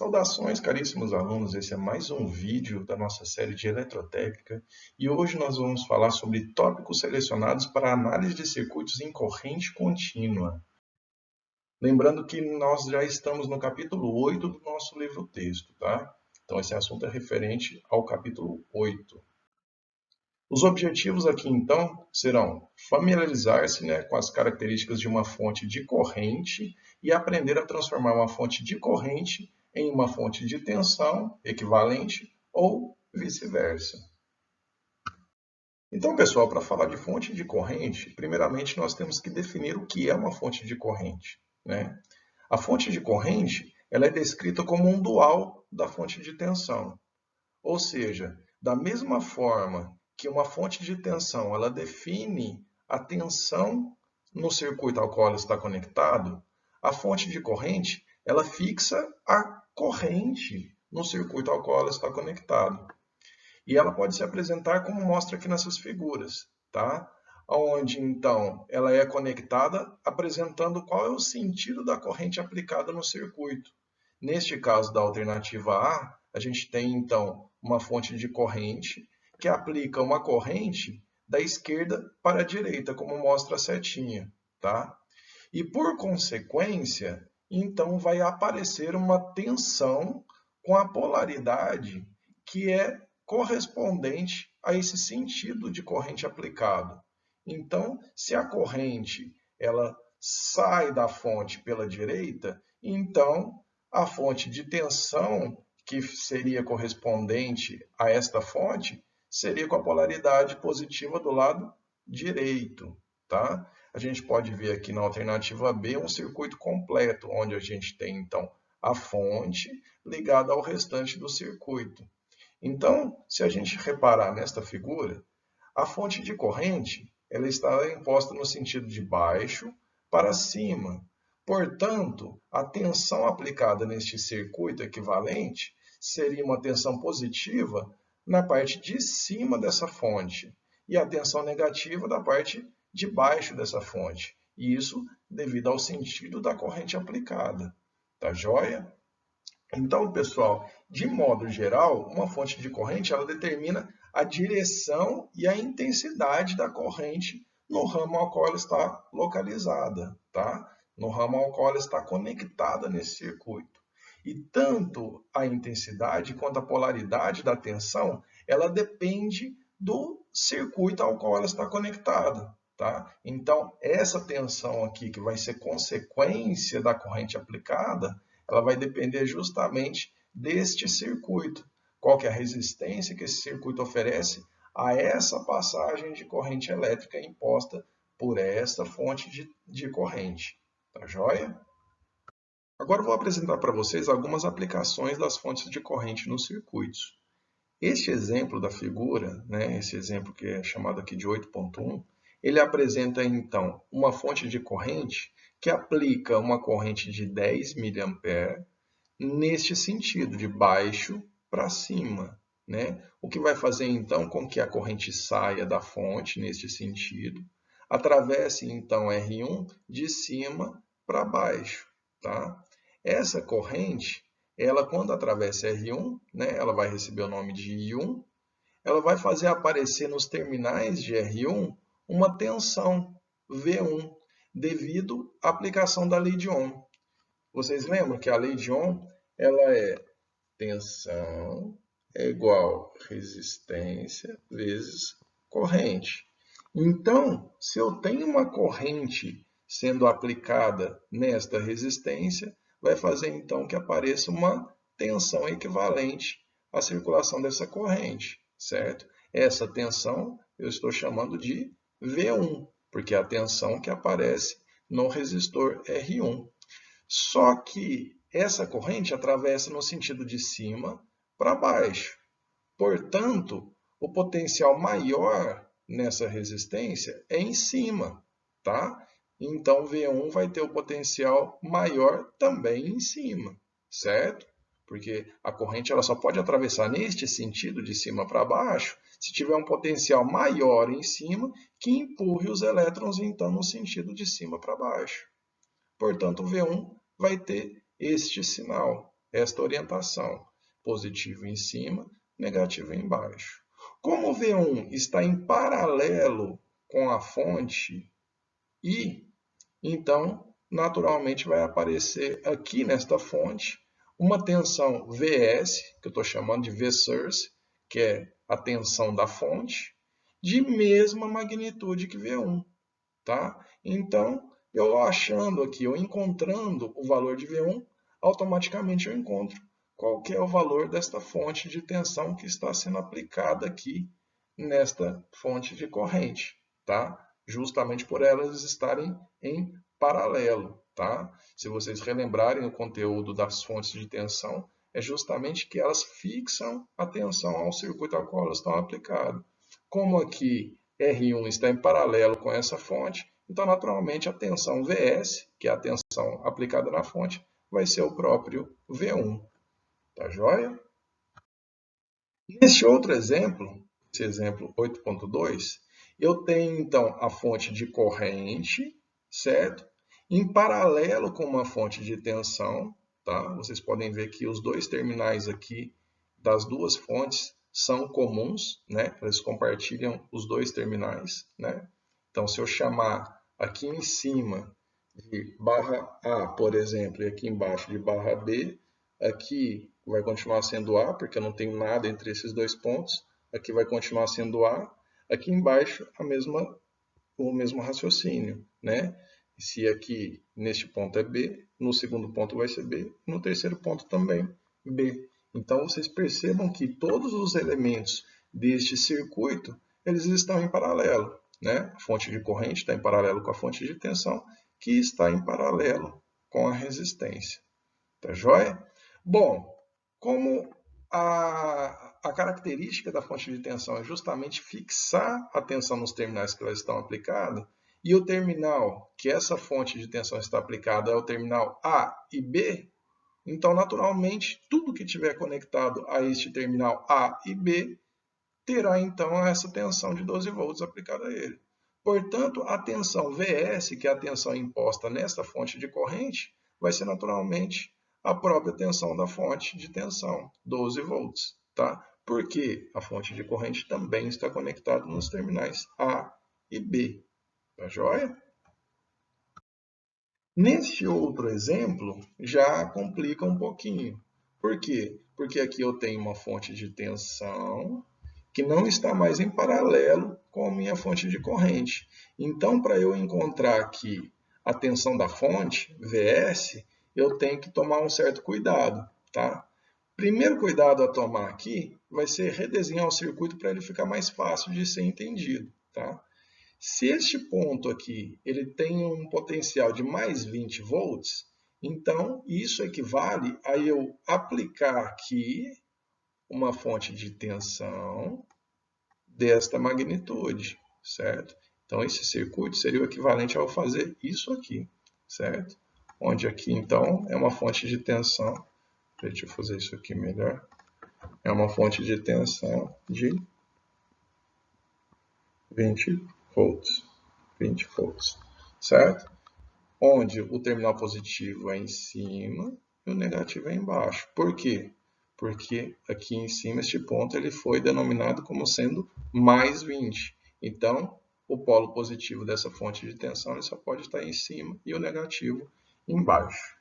Saudações, caríssimos alunos, esse é mais um vídeo da nossa série de eletrotécnica e hoje nós vamos falar sobre tópicos selecionados para análise de circuitos em corrente contínua. Lembrando que nós já estamos no capítulo 8 do nosso livro-texto, tá? Então esse assunto é referente ao capítulo 8. Os objetivos aqui, então, serão familiarizar-se, com as características de uma fonte de corrente e aprender a transformar uma fonte de corrente em uma fonte de tensão equivalente ou vice-versa. Então, pessoal, para falar de fonte de corrente, primeiramente nós temos que definir o que é uma fonte de corrente, A fonte de corrente ela é descrita como um dual da fonte de tensão, ou seja, da mesma forma que uma fonte de tensão ela define a tensão no circuito ao qual ela está conectado, a fonte de corrente ela fixa a corrente no circuito ao qual ela está conectado. E ela pode se apresentar como mostra aqui nessas figuras, tá? Onde então ela é conectada apresentando qual é o sentido da corrente aplicada no circuito. Neste caso da alternativa A, a gente tem então uma fonte de corrente que aplica uma corrente da esquerda para a direita, como mostra a setinha, tá? E por consequência, então vai aparecer uma tensão com a polaridade que é correspondente a esse sentido de corrente aplicado. Então, se a corrente ela sai da fonte pela direita, então a fonte de tensão que seria correspondente a esta fonte seria com a polaridade positiva do lado direito, tá? A gente pode ver aqui na alternativa B um circuito completo, onde a gente tem, então, a fonte ligada ao restante do circuito. Então, se a gente reparar nesta figura, a fonte de corrente ela está imposta no sentido de baixo para cima. Portanto, a tensão aplicada neste circuito equivalente seria uma tensão positiva na parte de cima dessa fonte e a tensão negativa da parte de baixo dessa fonte. E isso devido ao sentido da corrente aplicada. Tá joia? Então, pessoal, de modo geral, uma fonte de corrente ela determina a direção e a intensidade da corrente no ramo ao qual ela está localizada, tá? No ramo ao qual ela está conectada nesse circuito. E tanto a intensidade quanto a polaridade da tensão, ela depende do circuito ao qual ela está conectada, tá? Então, essa tensão aqui, que vai ser consequência da corrente aplicada, ela vai depender justamente deste circuito. Qual que é a resistência que esse circuito oferece a essa passagem de corrente elétrica imposta por esta fonte de corrente. Tá joia? Agora eu vou apresentar para vocês algumas aplicações das fontes de corrente nos circuitos. Este exemplo da figura, esse exemplo que é chamado aqui de 8.1, ele apresenta então uma fonte de corrente que aplica uma corrente de 10 mA neste sentido, de baixo para cima. O que vai fazer então com que a corrente saia da fonte neste sentido, atravesse então R1 de cima para baixo. Tá? Essa corrente, ela quando atravessa R1, ela vai receber o nome de I1, ela vai fazer aparecer nos terminais de R1 uma tensão V1, devido à aplicação da lei de Ohm. Vocês lembram que a lei de Ohm ela é tensão é igual a resistência vezes corrente. Então, se eu tenho uma corrente sendo aplicada nesta resistência, vai fazer então que apareça uma tensão equivalente à circulação dessa corrente, certo? Essa tensão eu estou chamando de V1, porque é a tensão que aparece no resistor R1. Só que essa corrente atravessa no sentido de cima para baixo. Portanto, o potencial maior nessa resistência é em cima, tá? Então, V1 vai ter o potencial maior também em cima, certo? Porque a corrente ela só pode atravessar neste sentido, de cima para baixo, se tiver um potencial maior em cima que empurre os elétrons, então, no sentido de cima para baixo. Portanto, o V1 vai ter este sinal, esta orientação. Positivo em cima, negativo embaixo. Como o V1 está em paralelo com a fonte I, então, naturalmente, vai aparecer aqui nesta fonte uma tensão Vs, que eu estou chamando de V-source, que é a tensão da fonte, de mesma magnitude que V1. Tá? Então, eu achando aqui, eu encontrando o valor de V1, automaticamente eu encontro qual que é o valor desta fonte de tensão que está sendo aplicada aqui nesta fonte de corrente, tá? Justamente por elas estarem em paralelo, tá? Se vocês relembrarem o conteúdo das fontes de tensão, é justamente que elas fixam a tensão ao circuito ao qual elas estão aplicadas. Como aqui R1 está em paralelo com essa fonte, então naturalmente a tensão Vs, que é a tensão aplicada na fonte, vai ser o próprio V1. Tá joia? Neste outro exemplo, esse exemplo 8.2, eu tenho então a fonte de corrente, certo? Em paralelo com uma fonte de tensão, tá? Vocês podem ver que os dois terminais aqui das duas fontes são comuns, né? Eles compartilham os dois terminais, né? Então, se eu chamar aqui em cima de barra A, por exemplo, e aqui embaixo de barra B, aqui vai continuar sendo A, porque eu não tenho nada entre esses dois pontos. Aqui vai continuar sendo A. Aqui embaixo, o mesmo raciocínio, né? Se aqui neste ponto é B, no segundo ponto vai ser B, no terceiro ponto também B. Então, vocês percebam que todos os elementos deste circuito, eles estão em paralelo, né? A fonte de corrente está em paralelo com a fonte de tensão, que está em paralelo com a resistência. Tá joia? Bom, como a característica da fonte de tensão é justamente fixar a tensão nos terminais que elas estão aplicadas, e o terminal que essa fonte de tensão está aplicada é o terminal A e B, então, naturalmente, tudo que estiver conectado a este terminal A e B terá, então, essa tensão de 12 volts aplicada a ele. Portanto, a tensão Vs, que é a tensão imposta nesta fonte de corrente, vai ser naturalmente a própria tensão da fonte de tensão, 12 volts. Tá? Porque a fonte de corrente também está conectada nos terminais A e B. Tá joia? Neste outro exemplo, já complica um pouquinho. Por quê? Porque aqui eu tenho uma fonte de tensão que não está mais em paralelo com a minha fonte de corrente. Então, para eu encontrar aqui a tensão da fonte, Vs, eu tenho que tomar um certo cuidado, tá? Primeiro cuidado a tomar aqui vai ser redesenhar o circuito para ele ficar mais fácil de ser entendido, tá? Se este ponto aqui ele tem um potencial de mais 20 volts, então isso equivale a eu aplicar aqui uma fonte de tensão desta magnitude, certo? Então esse circuito seria o equivalente ao fazer isso aqui, certo? Onde aqui então é uma fonte de tensão, deixa eu fazer isso aqui melhor, é uma fonte de tensão de 20 volts. 20 volts, certo? Onde o terminal positivo é em cima e o negativo é embaixo. Por quê? Porque aqui em cima este ponto ele foi denominado como sendo mais 20. Então, o polo positivo dessa fonte de tensão ele só pode estar em cima e o negativo embaixo.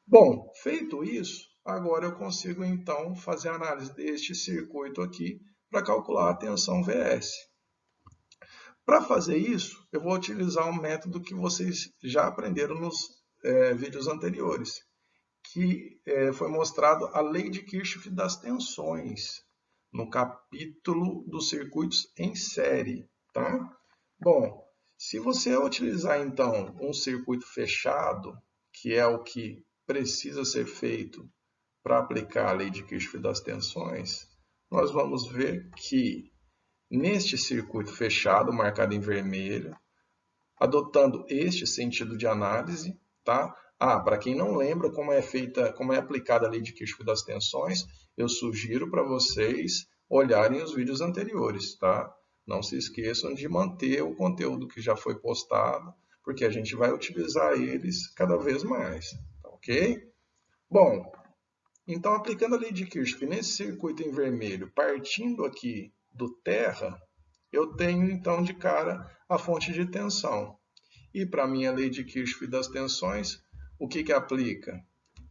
Bom, feito isso, agora eu consigo então fazer a análise deste circuito aqui para calcular a tensão Vs. Para fazer isso, eu vou utilizar um método que vocês já aprenderam nos vídeos anteriores, que foi mostrado a lei de Kirchhoff das tensões, no capítulo dos circuitos em série. Tá? Bom, se você utilizar então um circuito fechado, que é o que precisa ser feito para aplicar a lei de Kirchhoff das tensões, nós vamos ver que neste circuito fechado, marcado em vermelho, adotando este sentido de análise, tá? Para quem não lembra como é aplicada a lei de Kirchhoff das tensões, eu sugiro para vocês olharem os vídeos anteriores, tá? Não se esqueçam de manter o conteúdo que já foi postado, porque a gente vai utilizar eles cada vez mais, tá ok? Bom, Então, aplicando a lei de Kirchhoff nesse circuito em vermelho, partindo aqui do terra, eu tenho então de cara a fonte de tensão. E para a minha lei de Kirchhoff das tensões, o que aplica?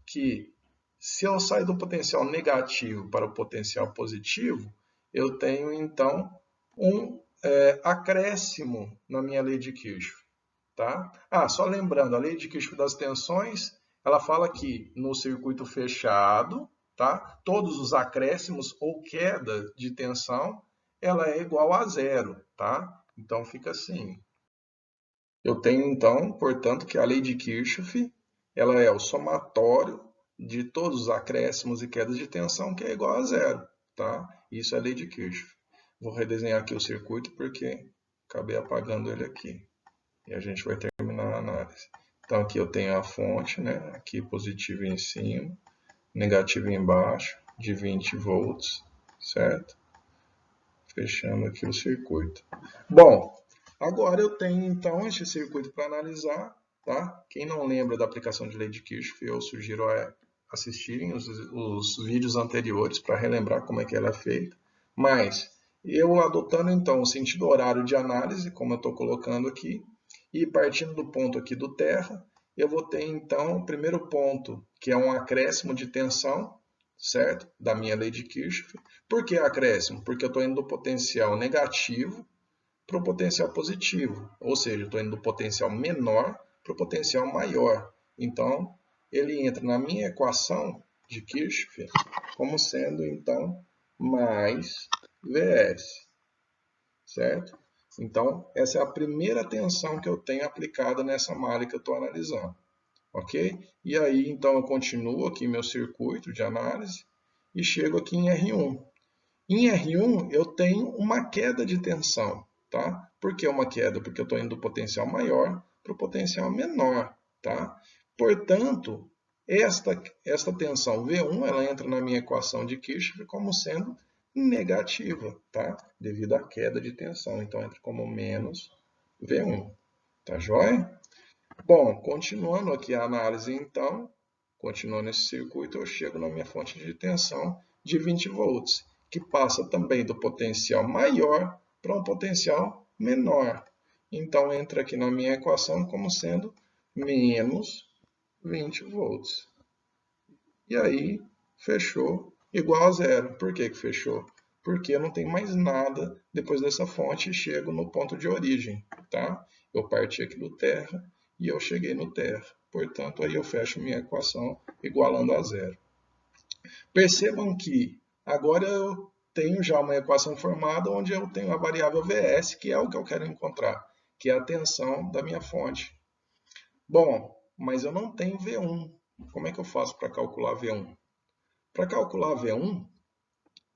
Que se eu sair do potencial negativo para o potencial positivo, eu tenho então um acréscimo na minha lei de Kirchhoff. Tá? Só lembrando, a lei de Kirchhoff das tensões, ela fala que no circuito fechado, tá? Todos os acréscimos ou queda de tensão, ela é igual a zero, tá? Então fica assim. Eu tenho então, portanto, que a lei de Kirchhoff, ela é o somatório de todos os acréscimos e quedas de tensão, que é igual a zero, tá? Isso é a lei de Kirchhoff. Vou redesenhar aqui o circuito porque acabei apagando ele aqui. E a gente vai terminar a análise. Então aqui eu tenho a fonte, né? Aqui positivo em cima, negativo embaixo, de 20 volts, certo? Fechando aqui o circuito. Bom, agora eu tenho então este circuito para analisar, tá? Quem não lembra da aplicação de lei de Kirchhoff, eu sugiro assistirem os vídeos anteriores para relembrar como é que ela é feita. Mas eu adotando então o sentido horário de análise, como eu estou colocando aqui, e partindo do ponto aqui do terra, eu vou ter então o primeiro ponto, que é um acréscimo de tensão, certo? Da minha lei de Kirchhoff. Por que acréscimo? Porque eu estou indo do potencial negativo para o potencial positivo, ou seja, eu estou indo do potencial menor para o potencial maior. Então, ele entra na minha equação de Kirchhoff como sendo, então, mais Vs, certo? Então, essa é a primeira tensão que eu tenho aplicada nessa malha que eu estou analisando, ok? E aí, então, eu continuo aqui meu circuito de análise e chego aqui em R1. Em R1, eu tenho uma queda de tensão, tá? Por que uma queda? Porque eu estou indo do potencial maior para o potencial menor, tá? Portanto, esta tensão V1, ela entra na minha equação de Kirchhoff como sendo negativa, tá? Devido à queda de tensão. Então, entra como menos V1, tá joia? Bom, continuando aqui a análise, então, continuando esse circuito, eu chego na minha fonte de tensão de 20 volts, que passa também do potencial maior para um potencial menor. Então, entra aqui na minha equação como sendo menos 20 volts. E aí, fechou igual a zero. Por que fechou? Porque eu não tenho mais nada depois dessa fonte e chego no ponto de origem, tá? Eu parti aqui do terra e eu cheguei no terra. Portanto, aí eu fecho minha equação igualando a zero. Percebam que agora eu tenho já uma equação formada onde eu tenho a variável Vs, que é o que eu quero encontrar, que é a tensão da minha fonte. Bom, mas eu não tenho V1. Como é que eu faço para calcular V1? Para calcular V1,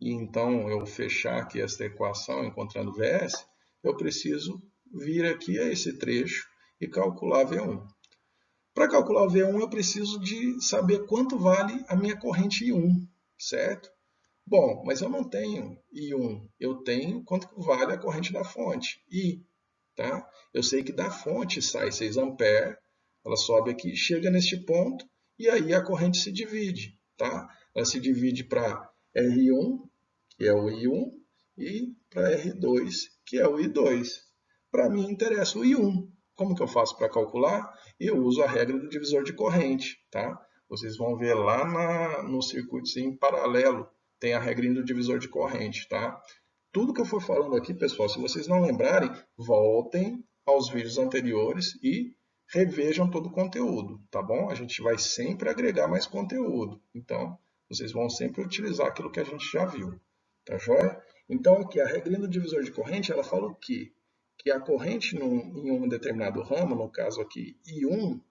e então eu fechar aqui esta equação encontrando Vs, eu preciso vir aqui a esse trecho e calcular V1. Para calcular V1, eu preciso de saber quanto vale a minha corrente I1, certo? Bom, mas eu não tenho I1, eu tenho quanto vale a corrente da fonte, I. Tá? Eu sei que da fonte sai 6 amperes, ela sobe aqui, chega neste ponto, e aí a corrente se divide. Tá? Ela se divide para R1, que é o I1, e para R2, que é o I2. Para mim interessa o I1. Como que eu faço para calcular? Eu uso a regra do divisor de corrente. Tá? Vocês vão ver lá no circuito em paralelo, tem a regrinha do divisor de corrente. Tá? Tudo que eu for falando aqui, pessoal, se vocês não lembrarem, voltem aos vídeos anteriores e revejam todo o conteúdo, tá bom? A gente vai sempre agregar mais conteúdo. Então, vocês vão sempre utilizar aquilo que a gente já viu, tá joia? Então, aqui, a regrinha do divisor de corrente, ela fala o quê? Que a corrente em um determinado ramo, no caso aqui I1,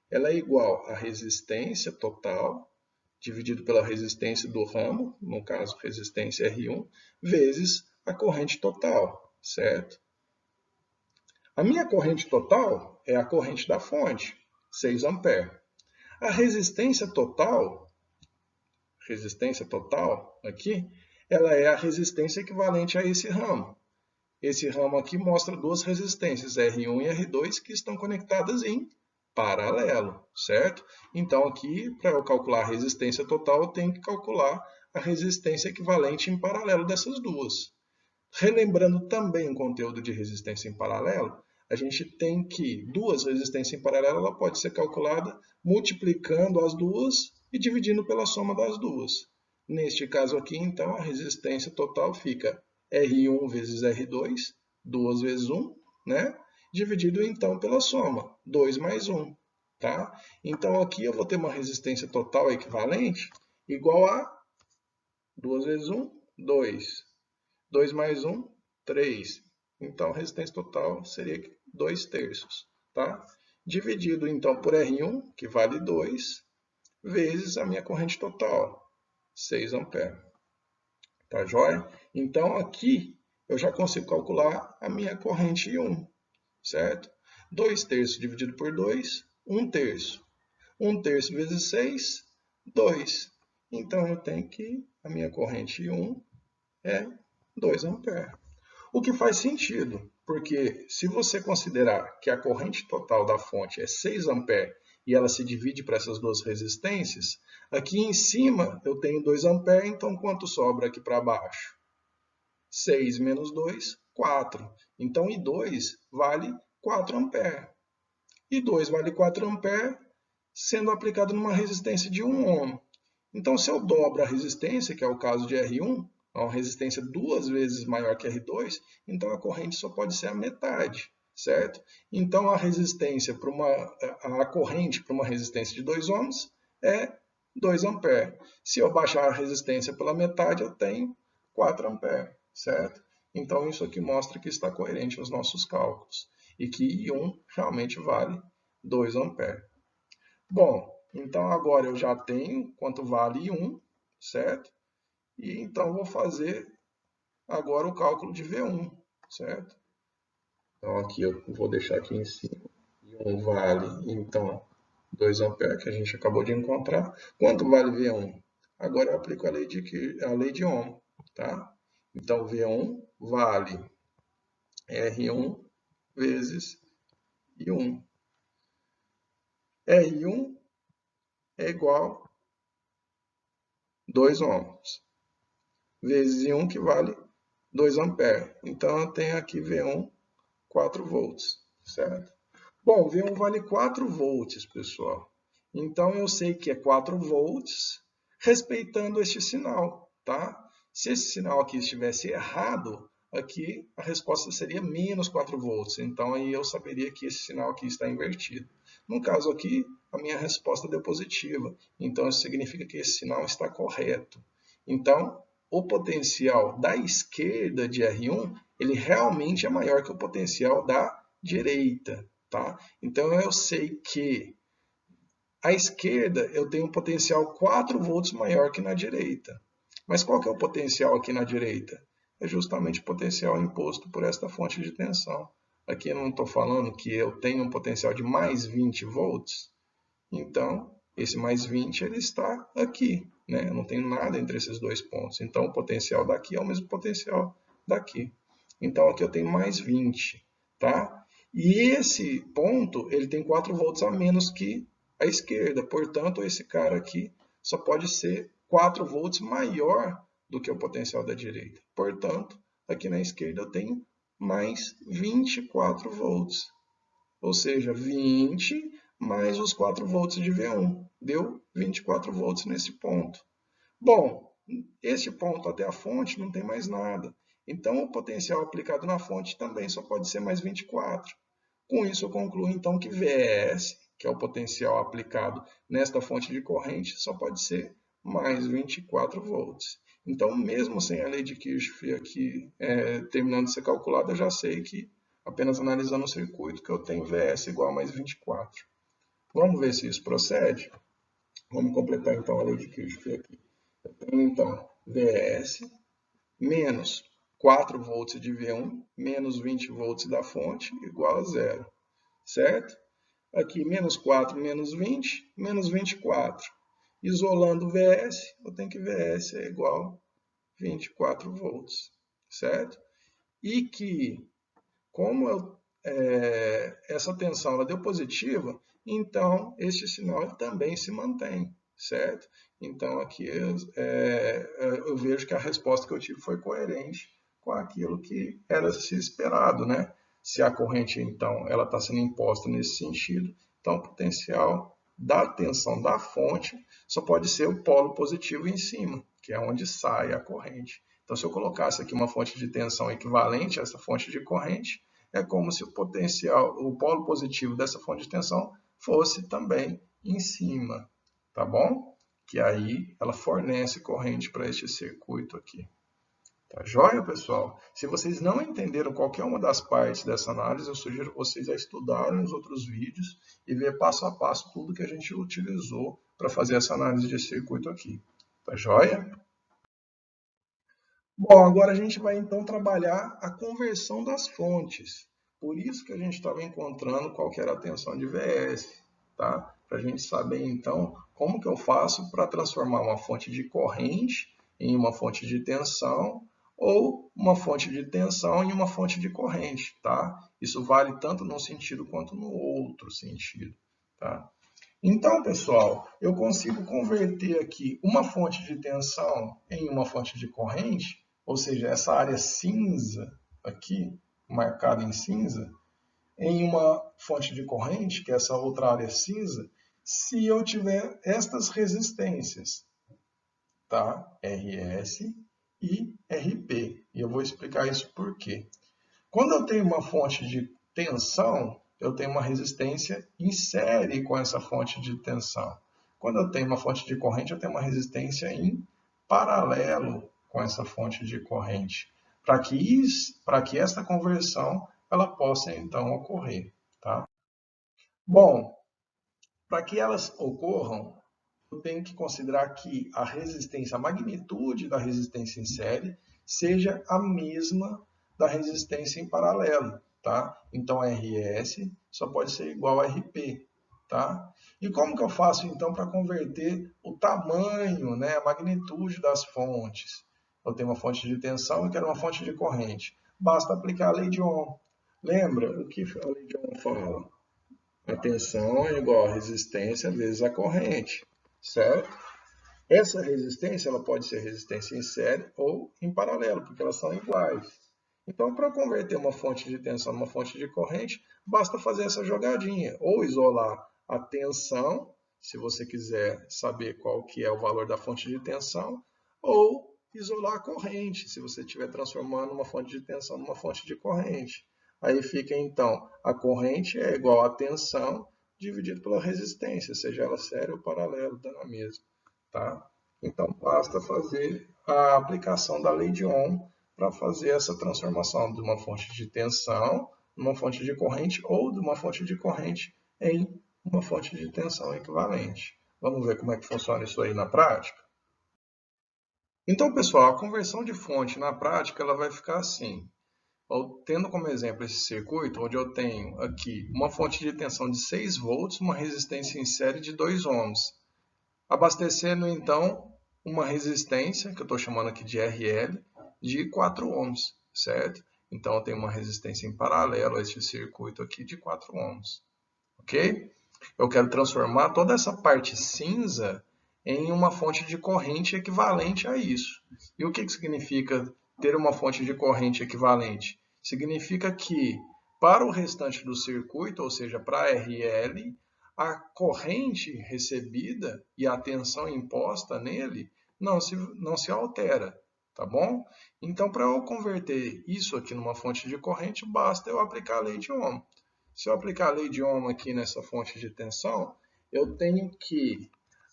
ela é igual à resistência total dividido pela resistência do ramo, no caso resistência R1, vezes a corrente total, certo? A minha corrente total é a corrente da fonte, 6 amperes. A resistência total aqui, ela é a resistência equivalente a esse ramo. Esse ramo aqui mostra duas resistências, R1 e R2, que estão conectadas em paralelo, certo? Então, aqui, para eu calcular a resistência total, eu tenho que calcular a resistência equivalente em paralelo dessas duas. Relembrando também o conteúdo de resistência em paralelo, a gente tem que duas resistências em paralelo ela pode ser calculada multiplicando as duas e dividindo pela soma das duas. Neste caso aqui, então, a resistência total fica R1 vezes R2, 2 vezes 1, né? Dividido então pela soma, 2 mais 1. Tá? Então aqui eu vou ter uma resistência total equivalente igual a 2 vezes 1, 2. 2 mais 1, 3. Então a resistência total seria 2 terços. Tá? Dividido então por R1, que vale 2, vezes a minha corrente total, 6 amperes. Tá joia? Então aqui eu já consigo calcular a minha corrente I1, certo? 2 terços dividido por 2, 1 terço. 1 terço vezes 6, 2. Então eu tenho que a minha corrente I1 é 2 amperes. O que faz sentido, porque se você considerar que a corrente total da fonte é 6 amperes e ela se divide para essas duas resistências, aqui em cima eu tenho 2 amperes, então quanto sobra aqui para baixo? 6 menos 2, 4. Então I2 vale 4 amperes. I2 vale 4 amperes, sendo aplicado numa resistência de 1 ohm. Então, se eu dobro a resistência, que é o caso de R1, uma resistência 2 vezes maior que R2, então a corrente só pode ser a metade, certo? Então, a resistência a corrente para uma resistência de 2 ohms é 2 amperes. Se eu baixar a resistência pela metade, eu tenho 4 amperes, certo? Então, isso aqui mostra que está coerente aos nossos cálculos e que I1 realmente vale 2 amperes. Bom, então agora eu já tenho quanto vale I1, certo? E então vou fazer agora o cálculo de V1, certo? Então aqui eu vou deixar aqui em cima. I1 vale, então, 2 amperes que a gente acabou de encontrar. Quanto vale V1? Agora eu aplico a lei de Ohm, tá? Então V1 vale R1 vezes I1. R1 é igual a 2 ohms, vezes I1 que vale 2 amperes. Então eu tenho aqui V1 4 volts, certo? Bom, V1 vale 4 volts, pessoal. Então eu sei que é 4 volts respeitando este sinal, tá? Se esse sinal aqui estivesse errado, aqui a resposta seria menos 4 volts. Então aí eu saberia que esse sinal aqui está invertido. No caso aqui, a minha resposta deu positiva. Então isso significa que esse sinal está correto. Então, o potencial da esquerda de R1, ele realmente é maior que o potencial da direita, tá? Então eu sei que à esquerda eu tenho um potencial 4 volts maior que na direita. Mas qual que é o potencial aqui na direita? É justamente o potencial imposto por esta fonte de tensão. Aqui eu não estou falando que eu tenho um potencial de mais 20 volts. Então, esse mais 20 ele está aqui, né? Eu não tenho nada entre esses dois pontos. Então, o potencial daqui é o mesmo potencial daqui. Então, aqui eu tenho mais 20, tá? E esse ponto, ele tem 4 volts a menos que a esquerda. Portanto, esse cara aqui só pode ser 4 volts maior do que o potencial da direita. Portanto, aqui na esquerda eu tenho mais 24 volts. Ou seja, 20 mais os 4 volts de V1. Deu 24 volts nesse ponto. Bom, este ponto até a fonte não tem mais nada. Então, o potencial aplicado na fonte também só pode ser mais 24. Com isso, eu concluo então que VS, que é o potencial aplicado nesta fonte de corrente, só pode ser mais 24 volts. Então, mesmo sem a lei de Kirchhoff aqui terminando de ser calculada, eu já sei que, apenas analisando o circuito, que eu tenho VS igual a mais 24. Vamos ver se isso procede? Vamos completar então a lei de Kirchhoff aqui. Eu tenho então VS menos 4 volts de V1 menos 20 volts da fonte igual a zero, certo? Aqui menos 4 menos 20, menos 24. Isolando o VS, eu tenho que VS é igual a 24 volts, certo? E que, como essa tensão ela deu positiva, então este sinal também se mantém, certo? Então aqui eu vejo que a resposta que eu tive foi coerente com aquilo que era se esperado, né? Se a corrente, então, ela está sendo imposta nesse sentido, então o potencial da tensão da fonte só pode ser o polo positivo em cima, que é onde sai a corrente. Então, se eu colocasse aqui uma fonte de tensão equivalente a essa fonte de corrente, é como se o potencial, o polo positivo dessa fonte de tensão fosse também em cima, tá bom? Que aí ela fornece corrente para este circuito aqui. Tá joia, pessoal? Se vocês não entenderam qualquer uma das partes dessa análise, eu sugiro vocês a estudarem os outros vídeos e ver passo a passo tudo que a gente utilizou para fazer essa análise de circuito aqui. Tá joia? Bom, agora a gente vai então trabalhar a conversão das fontes. Por isso que a gente estava encontrando qual que era a tensão de VS, tá? Para a gente saber então como que eu faço para transformar uma fonte de corrente em uma fonte de tensão ou uma fonte de tensão em uma fonte de corrente, tá? Isso vale tanto num sentido quanto no outro sentido, tá? Então, pessoal, eu consigo converter aqui uma fonte de tensão em uma fonte de corrente, ou seja, essa área cinza aqui, marcada em cinza, em uma fonte de corrente, que é essa outra área cinza, se eu tiver estas resistências, tá? RS e RP. E eu vou explicar isso por quê. Quando eu tenho uma fonte de tensão, eu tenho uma resistência em série com essa fonte de tensão. Quando eu tenho uma fonte de corrente, eu tenho uma resistência em paralelo com essa fonte de corrente, para que esta conversão ela possa então ocorrer. Tá? Bom, para que elas ocorram, eu tenho que considerar que a resistência, a magnitude da resistência em série, seja a mesma da resistência em paralelo, tá? Então, RS só pode ser igual a RP, tá? E como que eu faço, então, para converter o tamanho, né, a magnitude das fontes? Eu tenho uma fonte de tensão e quero uma fonte de corrente. Basta aplicar a lei de Ohm. Lembra o que a lei de Ohm fala? A tensão é igual a resistência vezes a corrente, certo? Essa resistência ela pode ser resistência em série ou em paralelo, porque elas são iguais. Então, para converter uma fonte de tensão numa fonte de corrente, basta fazer essa jogadinha, ou isolar a tensão, se você quiser saber qual que é o valor da fonte de tensão, ou isolar a corrente, se você estiver transformando uma fonte de tensão numa fonte de corrente. Aí fica, então, a corrente é igual a tensão dividido pela resistência, seja ela séria ou paralela, dá na mesma. Tá? Então, basta fazer a aplicação da lei de Ohm para fazer essa transformação de uma fonte de tensão numa fonte de corrente ou de uma fonte de corrente em uma fonte de tensão equivalente. Vamos ver como é que funciona isso aí na prática? Então, pessoal, a conversão de fonte na prática ela vai ficar assim. Tendo como exemplo esse circuito, onde eu tenho aqui uma fonte de tensão de 6 volts, uma resistência em série de 2 ohms, abastecendo então uma resistência, que eu estou chamando aqui de RL, de 4 ohms, certo? Então eu tenho uma resistência em paralelo a este circuito aqui de 4 ohms, ok? Eu quero transformar toda essa parte cinza em uma fonte de corrente equivalente a isso. E o que significa ter uma fonte de corrente equivalente? Significa que para o restante do circuito, ou seja, para a RL, a corrente recebida e a tensão imposta nele não se altera, tá bom? Então, para eu converter isso aqui numa fonte de corrente, basta eu aplicar a lei de Ohm. Se eu aplicar a lei de Ohm aqui nessa fonte de tensão, eu tenho que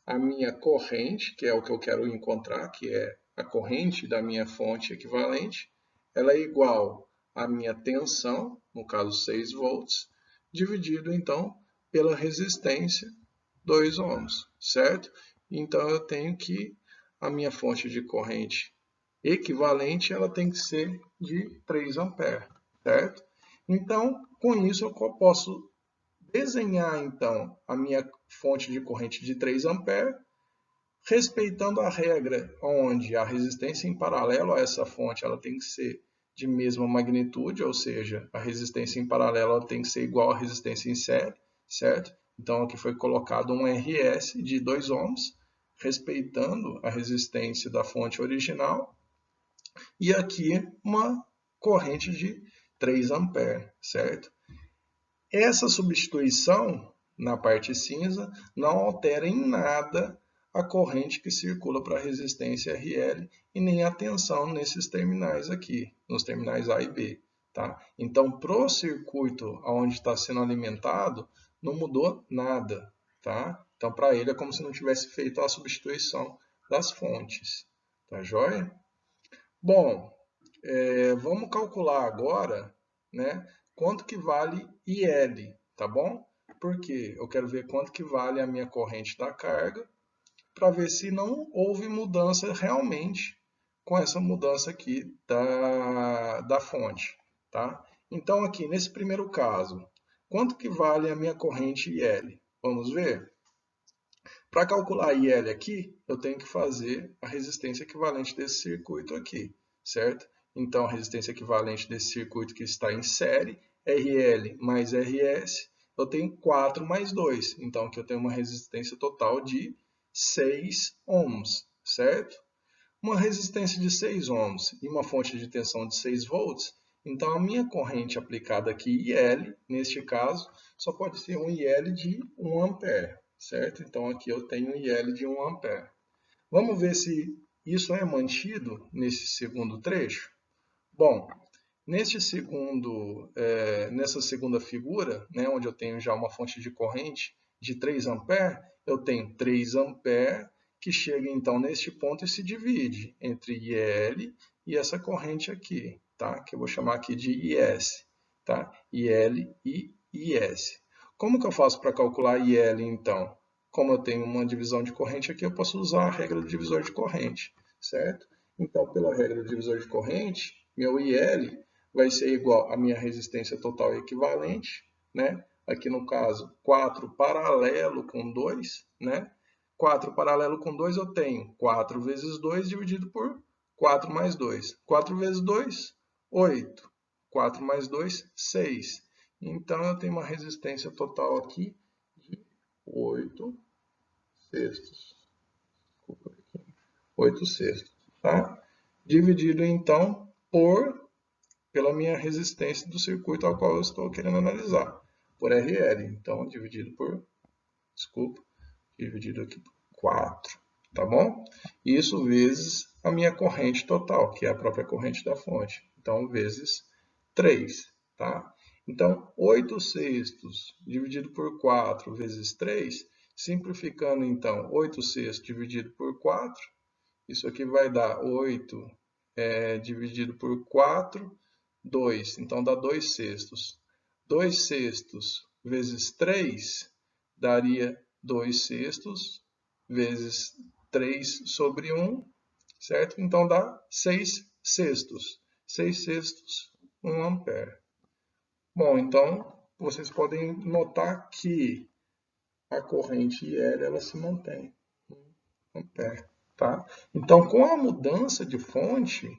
a minha corrente, que é o que eu quero encontrar, que é a corrente da minha fonte equivalente, ela é igual à minha tensão, no caso 6 volts, dividido então pela resistência 2 ohms, certo? Então eu tenho que a minha fonte de corrente equivalente ela tem que ser de 3 amperes, certo? Então, com isso eu posso desenhar então a minha fonte de corrente de 3 amperes, respeitando a regra onde a resistência em paralelo a essa fonte ela tem que ser de mesma magnitude, ou seja, a resistência em paralelo ela tem que ser igual à resistência em série, certo? Então, aqui foi colocado um RS de 2 ohms, respeitando a resistência da fonte original, e aqui uma corrente de 3 amperes, certo? Essa substituição na parte cinza não altera em nada a corrente que circula para a resistência RL e nem a tensão nesses terminais aqui, nos terminais A e B. Tá? Então, para o circuito onde está sendo alimentado, não mudou nada. Tá? Então, para ele é como se não tivesse feito a substituição das fontes. Tá joia? Bom, vamos calcular agora, né, quanto que vale IL, tá bom? Porque eu quero ver quanto que vale a minha corrente da carga, para ver se não houve mudança realmente com essa mudança aqui da fonte, tá? Então, aqui, nesse primeiro caso, quanto que vale a minha corrente IL? Vamos ver? Para calcular IL aqui, eu tenho que fazer a resistência equivalente desse circuito aqui, certo? Então, a resistência equivalente desse circuito que está em série, RL mais RS, eu tenho 4 mais 2. Então, aqui eu tenho uma resistência total de 6 ohms, certo? Uma resistência de 6 ohms e uma fonte de tensão de 6 volts, então a minha corrente aplicada aqui, IL, neste caso, só pode ser um IL de 1 ampere, certo? Então aqui eu tenho um IL de 1 ampere. Vamos ver se isso é mantido nesse segundo trecho? Bom, nessa segunda figura, né, onde eu tenho já uma fonte de corrente de 3 ampere, eu tenho 3 ampere que chega então neste ponto e se divide entre IL e essa corrente aqui, tá? Que eu vou chamar aqui de IS, tá? IL e IS. Como que eu faço para calcular IL então? Como eu tenho uma divisão de corrente aqui, eu posso usar a regra do divisor de corrente, certo? Então, pela regra do divisor de corrente, meu IL vai ser igual à minha resistência total equivalente, né? Aqui no caso, 4 paralelo com 2, né? 4 paralelo com 2 eu tenho 4 vezes 2 dividido por 4 mais 2. 4 vezes 2, 8. 4 mais 2, 6. Então, eu tenho uma resistência total aqui de 8 sextos. Desculpa aqui. 8 sextos, tá? Dividido, então, pela minha resistência do circuito ao qual eu estou querendo analisar, por RL. Então, dividido aqui por 4, tá bom? Isso vezes a minha corrente total, que é a própria corrente da fonte. Então, vezes 3, tá? Então, 8 sextos dividido por 4 vezes 3, simplificando, então, 8 sextos dividido por 4, isso aqui vai dar 8 dividido por 4, 2. Então, dá 2 sextos. 2 sextos vezes 3 daria 2 sextos vezes 3 sobre 1, certo? Então, dá 6 sextos. 6 sextos, 1 ampere. Bom, então, vocês podem notar que a corrente IL ela se mantém. 1 ampere. Tá? Então, com a mudança de fonte,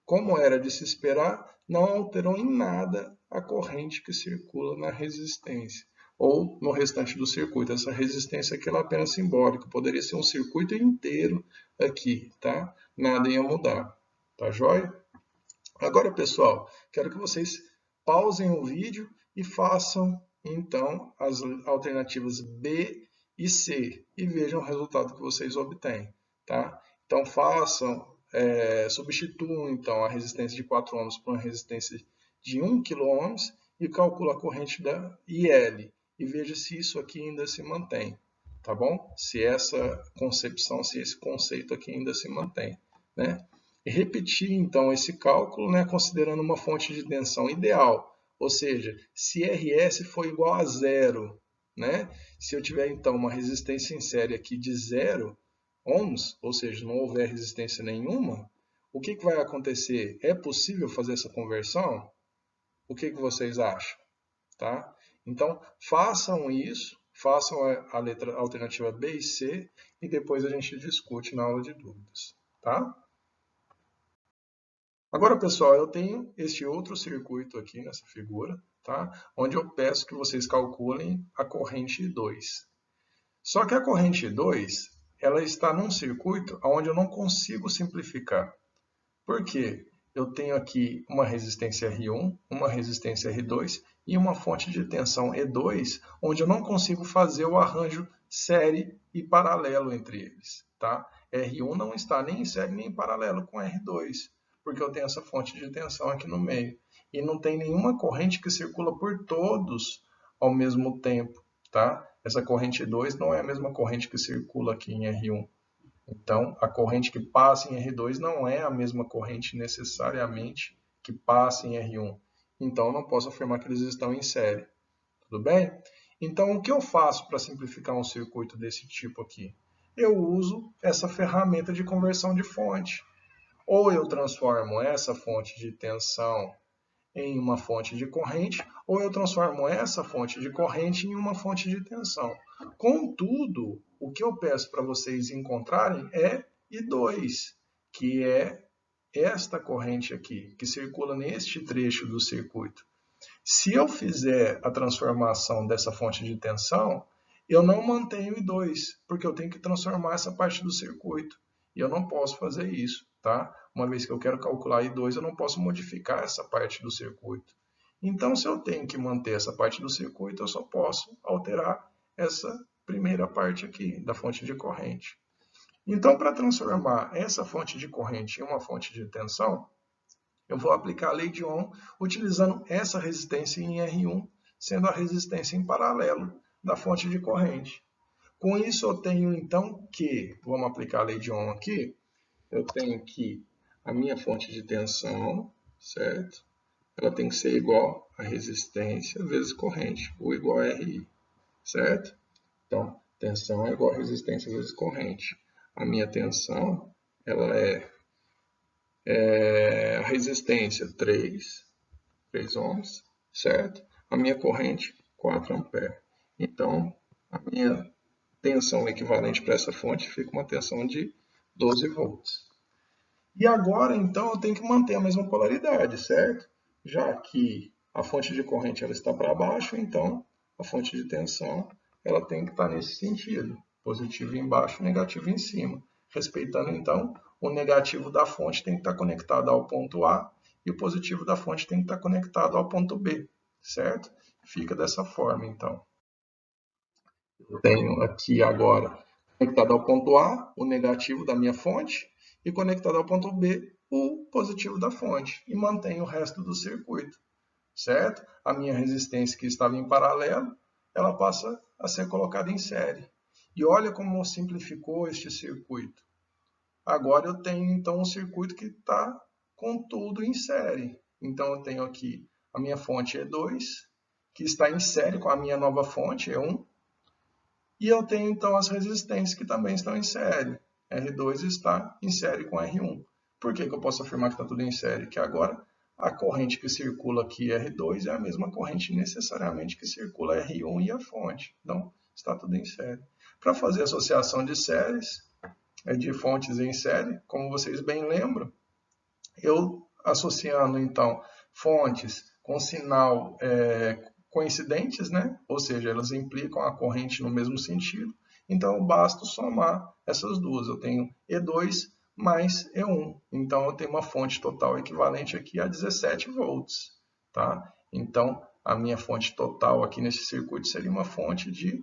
como era de se esperar, não alterou em nada a corrente que circula na resistência ou no restante do circuito. Essa resistência aqui ela é apenas simbólica, poderia ser um circuito inteiro aqui, tá? Nada ia mudar, tá joia? Agora, pessoal, quero que vocês pausem o vídeo e façam, então, as alternativas B e C e vejam o resultado que vocês obtêm. Tá? Então, substituam então, a resistência de 4 ohms por uma resistência de 1 kΩ e calcula a corrente da IL e veja se isso aqui ainda se mantém, tá bom? Se essa concepção, se esse conceito aqui ainda se mantém, né? E repetir então esse cálculo, né, considerando uma fonte de tensão ideal, ou seja, se RS for igual a zero, né? Se eu tiver então uma resistência em série aqui de 0 ohms, ou seja, não houver resistência nenhuma, o que vai acontecer? É possível fazer essa conversão? O que vocês acham? Tá? Então, façam isso, façam a letra alternativa B e C, e depois a gente discute na aula de dúvidas. Tá? Agora, pessoal, eu tenho este outro circuito aqui nessa figura, tá? Onde eu peço que vocês calculem a corrente 2. Só que a corrente 2, ela está num circuito onde eu não consigo simplificar. Por quê? Eu tenho aqui uma resistência R1, uma resistência R2 e uma fonte de tensão E2, onde eu não consigo fazer o arranjo série e paralelo entre eles. Tá? R1 não está nem em série nem em paralelo com R2, porque eu tenho essa fonte de tensão aqui no meio. E não tem nenhuma corrente que circula por todos ao mesmo tempo. Tá? Essa corrente 2 não é a mesma corrente que circula aqui em R1. Então, a corrente que passa em R2 não é a mesma corrente necessariamente que passa em R1. Então, eu não posso afirmar que eles estão em série. Tudo bem? Então, o que eu faço para simplificar um circuito desse tipo aqui? Eu uso essa ferramenta de conversão de fonte. Ou eu transformo essa fonte de tensão em uma fonte de corrente, ou eu transformo essa fonte de corrente em uma fonte de tensão. Contudo, o que eu peço para vocês encontrarem é I2, que é esta corrente aqui, que circula neste trecho do circuito. Se eu fizer a transformação dessa fonte de tensão, eu não mantenho I2, porque eu tenho que transformar essa parte do circuito. E eu não posso fazer isso, tá? Uma vez que eu quero calcular I2, eu não posso modificar essa parte do circuito. Então, se eu tenho que manter essa parte do circuito, eu só posso alterar essa primeira parte aqui, da fonte de corrente. Então, para transformar essa fonte de corrente em uma fonte de tensão, eu vou aplicar a lei de Ohm utilizando essa resistência em R1, sendo a resistência em paralelo da fonte de corrente. Com isso, eu tenho então que, vamos aplicar a lei de Ohm aqui, eu tenho que a minha fonte de tensão, certo? Ela tem que ser igual a resistência vezes corrente, ou igual a RI, certo? Então, tensão é igual a resistência vezes corrente. A minha tensão, ela é a resistência 3 ohms, certo? A minha corrente 4 amperes. Então, a minha tensão equivalente para essa fonte fica uma tensão de 12 volts. E agora, então, eu tenho que manter a mesma polaridade, certo? Já que a fonte de corrente ela está para baixo, então a fonte de tensão ela tem que estar nesse sentido, positivo embaixo, negativo em cima. Respeitando, então, o negativo da fonte tem que estar conectado ao ponto A e o positivo da fonte tem que estar conectado ao ponto B, certo? Fica dessa forma, então. Eu tenho aqui agora conectado ao ponto A o negativo da minha fonte e conectado ao ponto B o positivo da fonte e mantenho o resto do circuito, certo? A minha resistência que estava em paralelo, ela passa a ser colocada em série. E olha como simplificou este circuito. Agora eu tenho então um circuito que está com tudo em série. Então eu tenho aqui a minha fonte E2, que está em série com a minha nova fonte E1, e eu tenho então as resistências que também estão em série. R2 está em série com R1. Por que eu posso afirmar que está tudo em série? Que agora a corrente que circula aqui R2 é a mesma corrente necessariamente que circula R1 e a fonte. Então, está tudo em série. Para fazer associação de séries, de fontes em série, como vocês bem lembram, eu associando então fontes com sinal coincidentes, né? Ou seja, elas implicam a corrente no mesmo sentido, então eu basta somar essas duas. Eu tenho E2 mais E1, então eu tenho uma fonte total equivalente aqui a 17 volts, tá? Então a minha fonte total aqui nesse circuito seria uma fonte de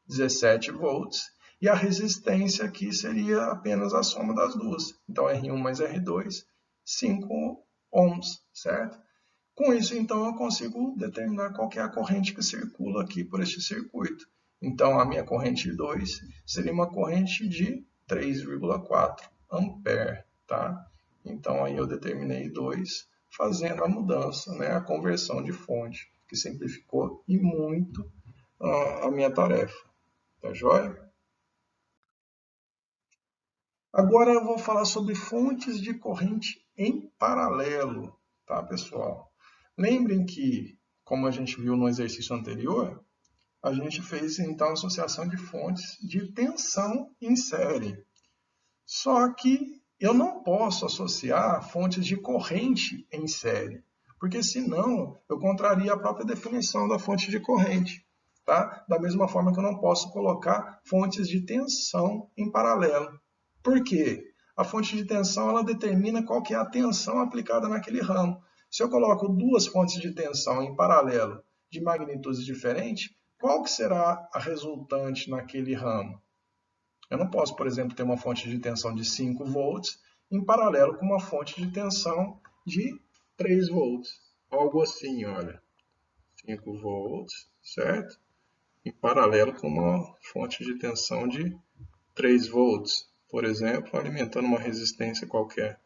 17 volts, e a resistência aqui seria apenas a soma das duas. Então R1 mais R2, 5 ohms, certo? Com isso, então, eu consigo determinar qual é a corrente que circula aqui por este circuito. Então, a minha corrente 2 seria uma corrente de 3,4 ampere, tá? Então, aí eu determinei 2 fazendo a mudança, né, a conversão de fonte, que simplificou e muito a minha tarefa. Tá joia? Agora eu vou falar sobre fontes de corrente em paralelo, tá, pessoal? Lembrem que, como a gente viu no exercício anterior, a gente fez então a associação de fontes de tensão em série. Só que eu não posso associar fontes de corrente em série, porque senão eu contraria a própria definição da fonte de corrente. Tá? Da mesma forma que eu não posso colocar fontes de tensão em paralelo. Por quê? A fonte de tensão ela determina qual que é a tensão aplicada naquele ramo. Se eu coloco duas fontes de tensão em paralelo de magnitudes diferentes, qual que será a resultante naquele ramo? Eu não posso, por exemplo, ter uma fonte de tensão de 5 volts em paralelo com uma fonte de tensão de 3 volts. Algo assim, olha. 5 volts, certo? Em paralelo com uma fonte de tensão de 3 volts, por exemplo, alimentando uma resistência qualquer.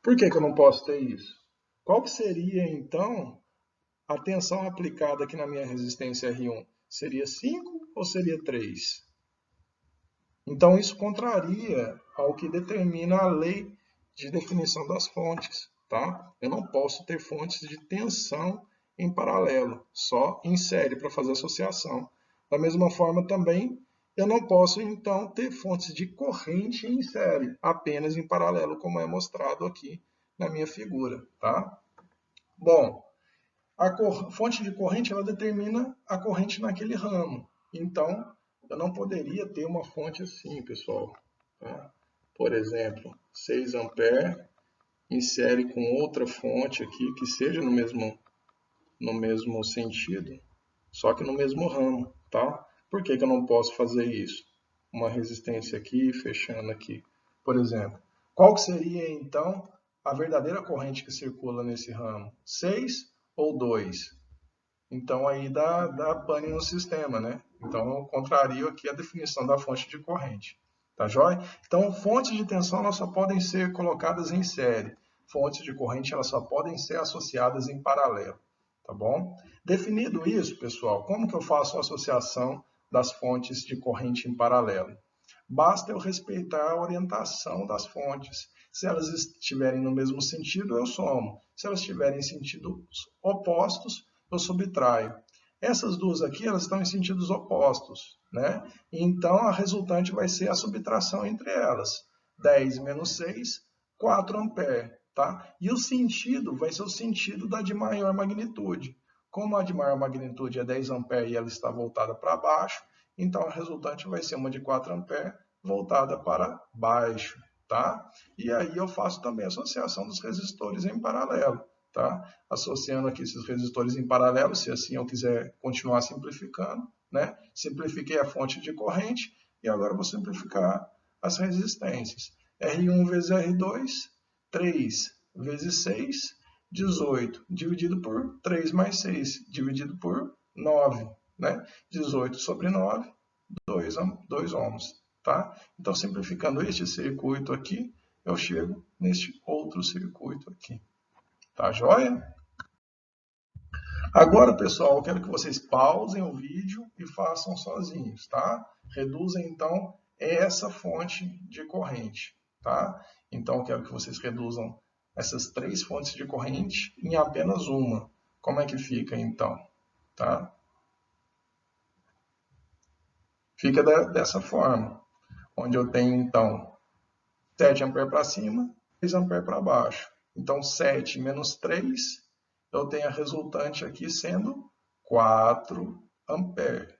Por que eu não posso ter isso? Qual que seria, então, a tensão aplicada aqui na minha resistência R1? Seria 5 ou seria 3? Então, isso contraria ao que determina a lei de definição das fontes. Tá? Eu não posso ter fontes de tensão em paralelo, só em série para fazer associação. Da mesma forma, também, eu não posso, então, ter fontes de corrente em série, apenas em paralelo, como é mostrado aqui na minha figura. Tá? Bom, a fonte de corrente ela determina a corrente naquele ramo. Então, eu não poderia ter uma fonte assim, pessoal. Tá? Por exemplo, 6 amperes em série com outra fonte aqui que seja no mesmo sentido, só que no mesmo ramo. Tá? Por que eu não posso fazer isso? Uma resistência aqui, fechando aqui. Por exemplo, qual seria, então, a verdadeira corrente que circula nesse ramo? 6 ou 2? Então, aí dá pane no sistema, né? Então, eu contrario aqui a definição da fonte de corrente. Tá joia? Então, fontes de tensão elas só podem ser colocadas em série. Fontes de corrente elas só podem ser associadas em paralelo. Tá bom? Definido isso, pessoal, como que eu faço a associação das fontes de corrente em paralelo? Basta eu respeitar a orientação das fontes. Se elas estiverem no mesmo sentido, eu somo. Se elas estiverem em sentidos opostos, eu subtraio. Essas duas aqui, elas estão em sentidos opostos, né? Então, a resultante vai ser a subtração entre elas. 10 menos 6, 4 amperes, tá? E o sentido vai ser o sentido da de maior magnitude. Como a de maior magnitude é 10 amperes e ela está voltada para baixo, então a resultante vai ser uma de 4 amperes voltada para baixo, tá? E aí eu faço também a associação dos resistores em paralelo. Tá? Associando aqui esses resistores em paralelo, se assim eu quiser continuar simplificando, né? Simplifiquei a fonte de corrente e agora vou simplificar as resistências. R1 vezes R2, 3 vezes 6, 18, dividido por 3 mais 6, dividido por 9, né? 18 sobre 9, 2 ohms, tá? Então, simplificando este circuito aqui, eu chego neste outro circuito aqui. Tá joia? Agora, pessoal, eu quero que vocês pausem o vídeo e façam sozinhos, tá? Reduzem, então, essa fonte de corrente, tá? Então, eu quero que vocês reduzam essas 3 fontes de corrente em apenas uma. Como é que fica, então? Tá? Fica dessa forma, onde eu tenho, então, 7 amperes para cima, 3 amperes para baixo. Então, 7 menos 3, eu tenho a resultante aqui sendo 4 amperes.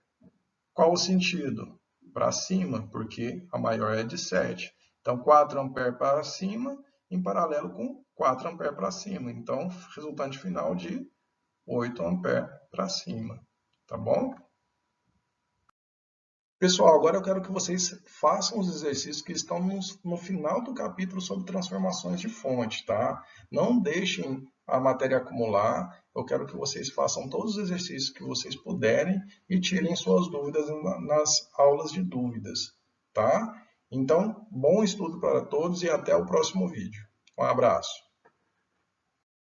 Qual o sentido? Para cima, porque a maior é de 7. Então, 4 amperes para cima, em paralelo com 4 amperes para cima. Então, resultante final de 8 amperes para cima. Tá bom? Pessoal, agora eu quero que vocês façam os exercícios que estão no final do capítulo sobre transformações de fonte, tá? Não deixem a matéria acumular. Eu quero que vocês façam todos os exercícios que vocês puderem e tirem suas dúvidas nas aulas de dúvidas, tá? Então, bom estudo para todos e até o próximo vídeo. Um abraço.